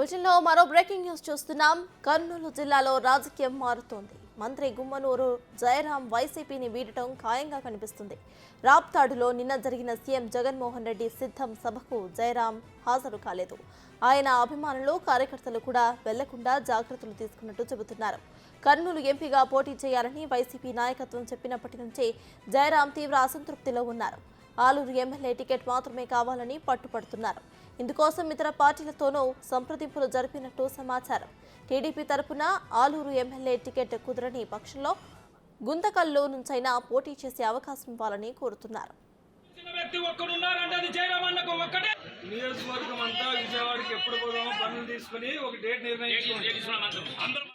బులెటిన్లో మరో breaking news చూస్తున్నాం. కర్నూలు జిల్లాలో రాజకీయం మారుతోంది. మంత్రి గుమ్మనూరు జయరాం వైసీపీని వీడటం ఖాయంగా కనిపిస్తుంది. రాప్తాడులో నిన్న జరిగిన సీఎం జగన్మోహన్ రెడ్డి సిద్ధం సభకు జయరాం హాజరు కాలేదు. ఆయన అభిమానులు కార్యకర్తలు కూడా వెళ్లకుండా జాగ్రత్తలు తీసుకున్నట్టు చెబుతున్నారు. కర్నూలు ఎంపీగా పోటీ చేయాలని వైసీపీ నాయకత్వం చెప్పినప్పటి నుంచి జయరాం తీవ్ర అసంతృప్తిలో ఉన్నారు. ఆలూరు ఎమ్మెల్యే టికెట్ మాత్రమే కావాలని పట్టుపడుతున్నారు. ఇందుకోసం ఇతర పార్టీలతోనూ సంప్రదింపులు జరిపినట్టు సమాచారం. టీడీపీ తరపున ఆలూరు ఎమ్మెల్యే టికెట్ కుదరని పక్షంలో గుంతకల్లో నుంచైనా పోటీ చేసే అవకాశం ఇవ్వాలని కోరుతున్నారు. నియోజకవర్గం అంతా విజయవాడకి ఎప్పుడు పోదామో పనులు తీసుకుని ఒక డేట్ నిర్ణయించుకున్నాం.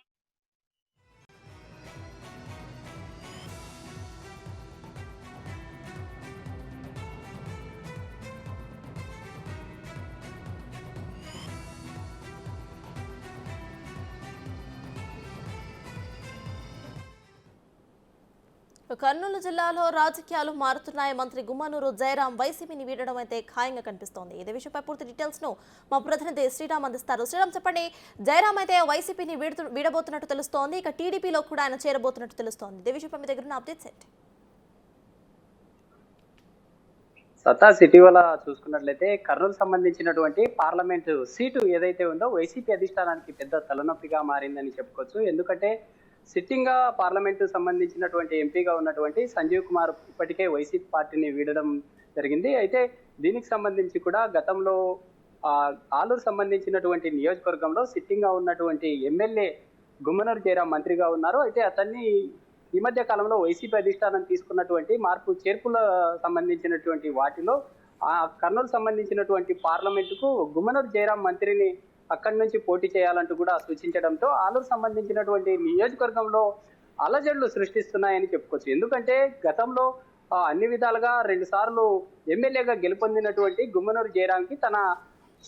కర్నూలు జిల్లాలో రాజకీయాలు మారుతున్నాయి. మంత్రి గుమ్మనూరు జయరాం వైసీపీని వీడడం అయితే ఖాయంగా కనిపిస్తోంది. ఇదే విషయంపై పూర్తి డీటెయిల్స్ ను మా ప్రతినిధి శ్రీరామ్ అందిస్తారు. శ్రీరామ్, చెప్పండి. జయరాం అయితే వైసీపీని వీడబోతున్నట్టు తెలుస్తోంది. ఇక టీడీపీలో కూడా ఆయన చేరబోతున్నట్టు తెలుస్తోంది. ఇదే విషయంపై మీ దగ్గర ఉన్న అప్డేట్స్ ఏంటి? సతాస్ ఇటీవల చూసుకున్నట్లయితే కర్నూలు సంబంధించినటువంటి పార్లమెంటు సీటు ఏదైతే ఉందో వైసీపీ అధిష్టానానికి పెద్ద తలనొప్పిగా మారిందని చెప్పుకోవచ్చు. ఎందుకంటే సిట్టింగ్ గా పార్లమెంటు సంబంధించినటువంటి ఎంపీగా ఉన్నటువంటి సంజీవ్ కుమార్ ఇప్పటికే వైసీపీ పార్టీని వీడడం జరిగింది. అయితే దీనికి సంబంధించి కూడా గతంలో ఆలూరు సంబంధించినటువంటి నియోజకవర్గంలో సిట్టింగ్ గా ఉన్నటువంటి ఎమ్మెల్యే గుమ్మనూరు జయరాం మంత్రిగా ఉన్నారు. అయితే అతన్ని ఈ మధ్య కాలంలో వైసీపీ అధిష్టానం తీసుకున్నటువంటి మార్పు చేర్పుల సంబంధించినటువంటి వాటిలో ఆ కర్నూలు సంబంధించినటువంటి పార్లమెంటుకు గుమ్మనూరు జయరాం మంత్రిని అక్కడి నుంచి పోటీ చేయాలంటూ కూడా సూచించడంతో ఆలూరు సంబంధించినటువంటి నియోజకవర్గంలో అలజడులు సృష్టిస్తున్నాయని చెప్పుకోవచ్చు. ఎందుకంటే గతంలో అన్ని విధాలుగా 2 సార్లు ఎమ్మెల్యేగా గెలుపొందినటువంటి గుమ్మనూరు జయరాంకి తన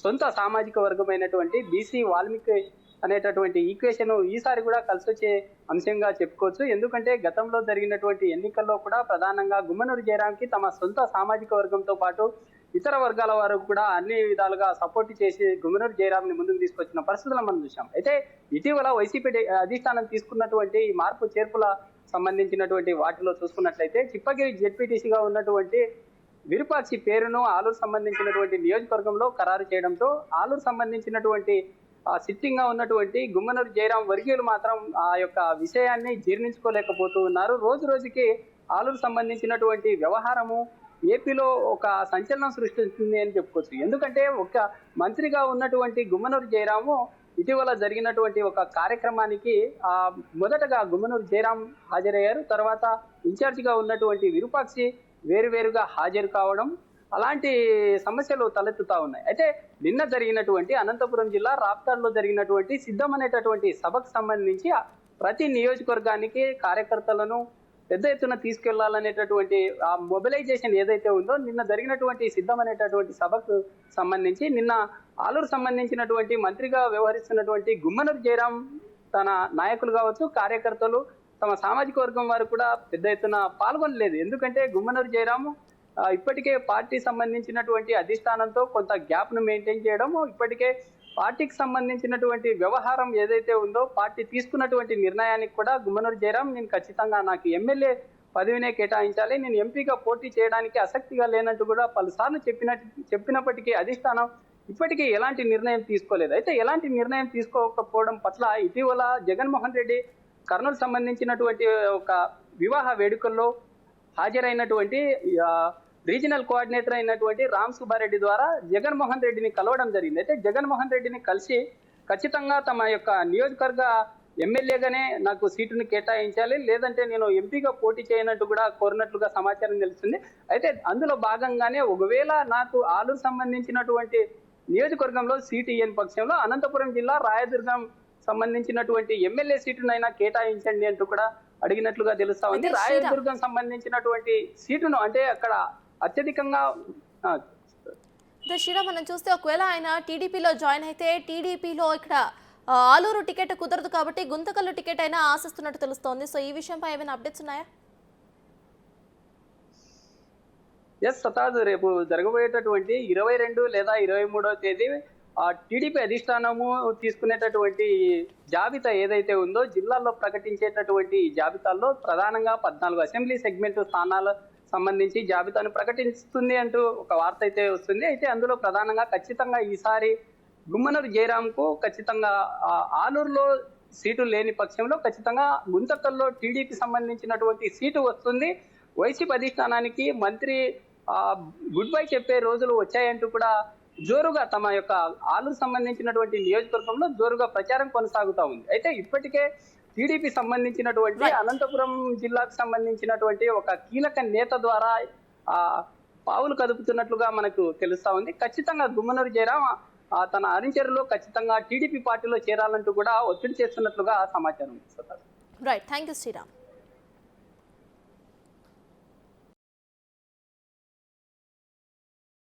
సొంత సామాజిక వర్గమైనటువంటి బీసీ వాల్మీకి అనేటటువంటి ఈక్వేషన్ ఈసారి కూడా కలిసి వచ్చే అంశంగా చెప్పుకోవచ్చు. ఎందుకంటే గతంలో జరిగినటువంటి ఎన్నికల్లో కూడా ప్రధానంగా గుమ్మనూరు జయరాంకి తమ సొంత సామాజిక వర్గంతో పాటు ఇతర వర్గాల వారు కూడా అన్ని విధాలుగా సపోర్ట్ చేసి గుమ్మనూరు జయరాంని ముందుకు తీసుకొచ్చిన పరిస్థితులను మనం చూసాం. అయితే ఇటీవల వైసీపీ అధిష్టానం తీసుకున్నటువంటి మార్పు చేర్పుల సంబంధించినటువంటి వాటిలో చూసుకున్నట్లయితే చిప్పగిరి జెడ్పీటీసీగా ఉన్నటువంటి విరూపాక్షి పేరును ఆలూరు సంబంధించినటువంటి నియోజకవర్గంలో ఖరారు చేయడంతో ఆలూరు సంబంధించినటువంటి సిట్టింగ్ గా ఉన్నటువంటి గుమ్మనూరు జయరాం వర్గీయులు మాత్రం ఆ యొక్క విషయాన్ని జీర్ణించుకోలేకపోతూ ఉన్నారు. రోజు రోజుకి ఆలూరు సంబంధించినటువంటి వ్యవహారము ఏపీలో ఒక సంచలనం సృష్టిస్తుంది అని చెప్పుకోవచ్చు. ఎందుకంటే ఒక మంత్రిగా ఉన్నటువంటి గుమ్మనూరు జయరాము ఇటీవల జరిగినటువంటి ఒక కార్యక్రమానికి మొదటగా గుమ్మనూరు జయరాం హాజరయ్యారు. తర్వాత ఇన్ఛార్జిగా ఉన్నటువంటి విరూపాక్షి వేరువేరుగా హాజరు కావడం, అలాంటి సమస్యలు తలెత్తుతా ఉన్నాయి. అయితే నిన్న జరిగినటువంటి అనంతపురం జిల్లా రాప్తాడులో జరిగినటువంటి సిద్ధం అనేటటువంటి సభకు సంబంధించి ప్రతి నియోజకవర్గానికి కార్యకర్తలను పెద్ద ఎత్తున తీసుకెళ్లాలనేటటువంటి ఆ మొబిలైజేషన్ ఏదైతే ఉందో నిన్న జరిగినటువంటి సిద్ధం అనేటటువంటి సభకు సంబంధించి నిన్న ఆలూరు సంబంధించినటువంటి మంత్రిగా వ్యవహరిస్తున్నటువంటి గుమ్మనూరు జయరాం తన నాయకులు కావచ్చు, కార్యకర్తలు, తమ సామాజిక వర్గం వారు కూడా పెద్ద ఎత్తున పాల్గొనలేదు. ఎందుకంటే గుమ్మనూరు జయరాము ఇప్పటికే పార్టీ సంబంధించినటువంటి అధిష్టానంతో కొంత గ్యాప్ ను మెయింటైన్ చేయడం, ఇప్పటికే పార్టీకి సంబంధించినటువంటి వ్యవహారం ఏదైతే ఉందో పార్టీ తీసుకున్నటువంటి నిర్ణయానికి కూడా గుమ్మనూరు జయరాం నేను ఖచ్చితంగా నాకు ఎమ్మెల్యే పదవినే కేటాయించాలి, నేను ఎంపీగా పోటీ చేయడానికి ఆసక్తిగా లేనట్టు కూడా పలుసార్లు చెప్పినప్పటికీ అధిష్టానం ఇప్పటికీ ఎలాంటి నిర్ణయం తీసుకోలేదు. అయితే ఎలాంటి నిర్ణయం తీసుకోకపోవడం పట్ల ఇటీవల జగన్మోహన్ రెడ్డి కర్నూలు సంబంధించినటువంటి ఒక వివాహ వేడుకల్లో హాజరైనటువంటి రీజనల్ కోఆర్డినేటర్ అయినటువంటి రామ్ సుబ్బారెడ్డి ద్వారా జగన్మోహన్ రెడ్డిని కలవడం జరిగింది. అయితే జగన్మోహన్ రెడ్డిని కలిసి ఖచ్చితంగా తమ యొక్క నియోజకవర్గ ఎమ్మెల్యేగానే నాకు సీటును కేటాయించాలి, లేదంటే నేను ఎంపీగా పోటీ చేయనట్టు కూడా కోరినట్లుగా సమాచారం తెలుస్తుంది. అయితే అందులో భాగంగానే ఒకవేళ నాకు ఆలూరు సంబంధించినటువంటి నియోజకవర్గంలో సీటు ఇయ్యని పక్షంలో అనంతపురం జిల్లా రాయదుర్గం సంబంధించినటువంటి ఎమ్మెల్యే సీటునైనా కేటాయించండి అంటూ కూడా అడిగినట్లుగా తెలుస్తా ఉంది. రాయదుర్గం సంబంధించినటువంటి సీటును అంటే అక్కడ అత్యధికంగా శ్రీరామ్, మనం చూస్తే ఒకవేళ ఆయన టీడీపీలో జాయిన్ అయితే టీడీపీలో ఇక్కడ ఆలూరు టికెట్ కుదరదు కాబట్టి గుంతకల్లు టికెట్ అయినా ఆశిస్తున్నట్టు తెలుస్తోంది. సో ఈ విషయంపై ఏమైనా అప్డేట్స్ ఉన్నాయా? సతాజ్ రేపు జరగబోయేటటువంటి 22 లేదా 23వ తేదీ టీడీపీ అధిష్టానము తీసుకునేటటువంటి జాబితా ఏదైతే ఉందో జిల్లాల్లో ప్రకటించేటటువంటి జాబితాల్లో ప్రధానంగా 14 అసెంబ్లీ సెగ్మెంట్ స్థానాల సంబంధించి జాబితాను ప్రకటిస్తుంది అంటూ ఒక వార్త అయితే వస్తుంది. అయితే అందులో ప్రధానంగా ఖచ్చితంగా ఈసారి గుమ్మనూరు జయరాంకు ఖచ్చితంగా ఆలూరులో సీటు లేని పక్షంలో ఖచ్చితంగా గుంతకల్లో టీడీపీ సంబంధించినటువంటి సీటు వస్తుంది. వైసీపీ అధిష్టానానికి మంత్రి గుడ్ బై చెప్పే రోజులు వచ్చాయంటూ కూడా జోరుగా తమ యొక్క ఆలూరు సంబంధించినటువంటి నియోజకవర్గంలో జోరుగా ప్రచారం కొనసాగుతా ఉంది. అయితే ఇప్పటికే టీడీపీ సంబంధించినటువంటి అనంతపురం జిల్లాకు సంబంధించినటువంటి ఒక కీలక నేత ద్వారా పావులు కదుపుతున్నట్లుగా మనకు తెలుస్తా ఉంది. ఖచ్చితంగా గుమ్మనూరు జయరాం తన అనుచరులు ఖచ్చితంగా టీడీపీ పార్టీలో చేరాలంటూ కూడా ఒత్తిడి చేస్తున్నట్లుగా సమాచారం. Right, thank you Sriram.